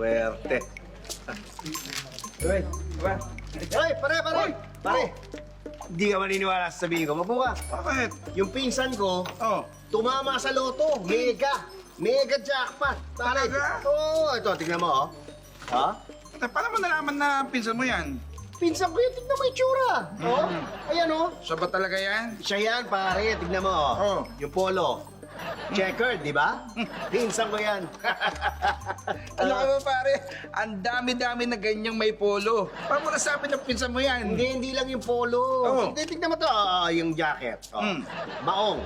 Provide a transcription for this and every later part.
Swerte. Uy, diba? Uy, pare! Pare! Hindi ka maniniwala sa sabihin ko. Mabuka. Bakit? Yung pinsan ko, Oh. tumama sa loto. Mega jackpot. Pare. Talaga? Oo, ito, tignan mo, oh. Ha? Paano mo nalaman na pinsan mo yan? Pinsan ko yun, tignan mo yung tsura. Oh, ayan, oh. Siya ba talaga yan? Siya yan, pare. Tignan mo, oh. Oh. Yung polo. Checkered, di ba? Pinsan ko yan. Ano ka ba pare? Ang dami-dami na ganyang may polo. Paano mo nasabi na pinsan mo yan? Hindi lang yung polo. Oh. Hindi, tignan mo to. Yung jacket. Oh. Mm. Maong.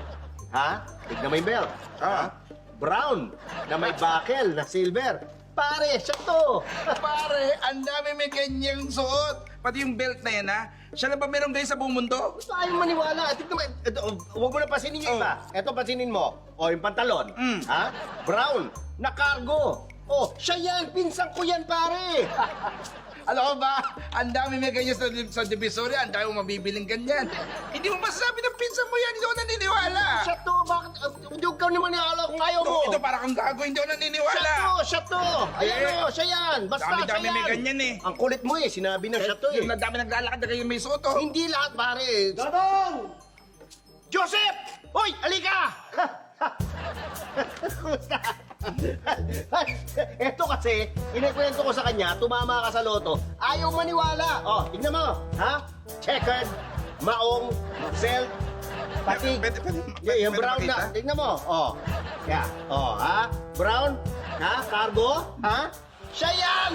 Ha? Tignan mo yung belt. Ah. Ha? Brown. Na may buckle na silver. Pare, siya to. Pare, ang dami may ganyang suot. Pati yung belt na yan ha. Siya na ba meron ganyan sa buong mundo? Gusto ayaw maniwala. Tignan mo. Ito, huwag mo na pasinin yung iba. Ito, pasinin mo. O, yung pantalon. Mm. Ha? Brown. Na cargo. Oh, siya yan. Pinsan ko yan, pare. Alam ko ba, ang dami may ganyan sa Divisoria, ang dami mo mabibiling ganyan. Hindi mo masasabi ng pinsan mo yan, hindi ako naniniwala. Siya to. Bakit? Hindi ka naman niwala kung ayaw mo. Ito para kang gago, hindi ako naniniwala. Siya to. Ayan Eh, o, siya yan. Basta dami-dami siya yan. may ganyan eh. Ang kulit mo eh. Sinabi na siya to eh. Yung dami naglalakad na kayo may suot oh. Hindi lahat, pare. Dadong! Joseph! Hoy, alika! Kumusta? Eto kasi, inikwento ko sa kanya, tumama ka sa loto, ayaw maniwala. Oh, tignan mo, ha? Checkered, maong, self, pati, yung brown makita? na, tignan mo, oh. Yeah, oh, ha? Brown, ha? Cargo, ha? Siya yan!